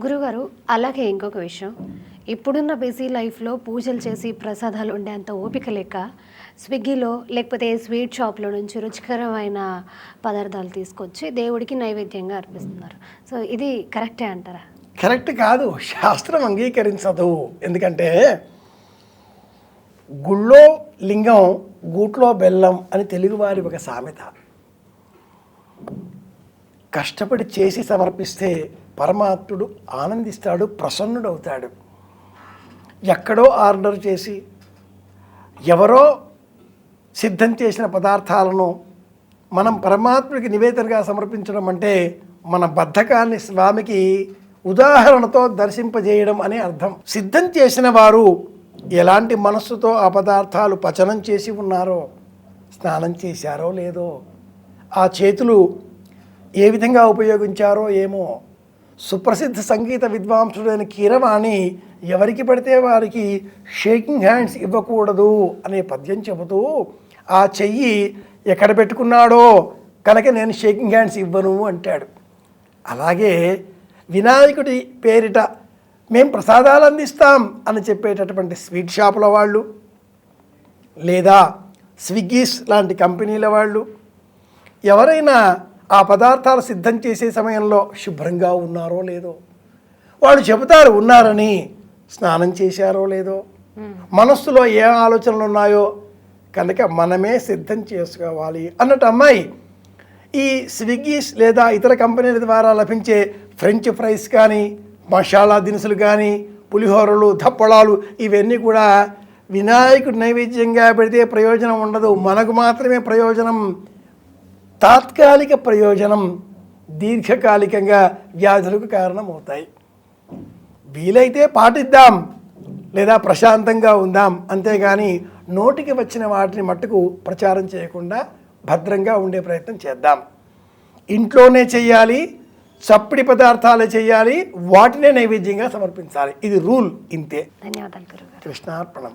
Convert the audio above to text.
గురుగారు, అలాగే ఇంకొక విషయం, ఇప్పుడున్న బిజీ లైఫ్లో పూజలు చేసి ప్రసాదాలు ఉండేంత ఓపిక లేక స్విగ్గీలో లేకపోతే స్వీట్ షాప్లో నుంచి రుచికరమైన పదార్థాలు తీసుకొచ్చి దేవుడికి నైవేద్యంగా అర్పిస్తున్నారు. సో ఇది కరెక్టే అంటారా? కరెక్ట్ కాదు, శాస్త్రం అంగీకరించదు. ఎందుకంటే గుళ్ళో లింగం గూట్లో బెల్లం అని తెలుగువారి ఒక సామెత. కష్టపడి చేసి సమర్పిస్తే పరమాత్ముడు ఆనందిస్తాడు, ప్రసన్నుడవుతాడు. ఎక్కడో ఆర్డర్ చేసి ఎవరో సిద్ధం చేసిన పదార్థాలను మనం పరమాత్ముడికి నివేదనగా సమర్పించడం అంటే మన బద్ధకాన్ని స్వామికి ఉదాహరణతో దర్శింపజేయడం అనే అర్థం. సిద్ధం చేసిన వారు ఎలాంటి మనస్సుతో ఆ పదార్థాలు పచనం చేసి ఉన్నారో, స్నానం చేశారో లేదో, ఆ చేతులు ఏ విధంగా ఉపయోగించారో ఏమో. సుప్రసిద్ధ సంగీత విద్వాంసుడైన కీరవాణి ఎవరికి పడితే వారికి షేకింగ్ హ్యాండ్స్ ఇవ్వకూడదు అనే పద్యం చెబుతూ ఆ చెయ్యి ఎక్కడ పెట్టుకున్నాడో కనుక నేను షేకింగ్ హ్యాండ్స్ ఇవ్వను అంటాడు. అలాగే వినాయకుడి పేరిట మేము ప్రసాదాలు అందిస్తాం అని చెప్పేటటువంటి స్వీట్ షాపుల వాళ్ళు లేదా స్విగ్గీస్ లాంటి కంపెనీల వాళ్ళు ఎవరైనా ఆ పదార్థాలు సిద్ధం చేసే సమయంలో శుభ్రంగా ఉన్నారో లేదో, వాళ్ళు చెబుతారు ఉన్నారని, స్నానం చేశారో లేదో, మనస్సులో ఏ ఆలోచనలు ఉన్నాయో కనుక మనమే సిద్ధం చేసుకోవాలి అన్నట్టు. అమ్మాయి ఈ స్విగ్గీస్ లేదా ఇతర కంపెనీల ద్వారా లభించే ఫ్రెంచ్ ఫ్రైస్ కానీ, మసాలా దినుసులు కానీ, పులిహోరలు, దప్పడాలు ఇవన్నీ కూడా వినాయకుడి నైవేద్యంగా పెడితే ప్రయోజనం ఉండదు. మనకు మాత్రమే ప్రయోజనం. తాత్కాలిక ప్రయోజనం దీర్ఘకాలికంగా వ్యాధులకు కారణమవుతాయి. వీలైతే పాటిద్దాం లేదా ప్రశాంతంగా ఉందాం, అంతేగాని నోటికి వచ్చిన వాటిని మట్టుకు ప్రచారం చేయకుండా భద్రంగా ఉండే ప్రయత్నం చేద్దాం. ఇంట్లోనే చెయ్యాలి, చప్పడి పదార్థాలే చేయాలి, వాటినే నైవేద్యంగా సమర్పించాలి. ఇది రూల్, ఇంతే. ధన్యవాదాలు గురుగారు. కృష్ణార్పణం.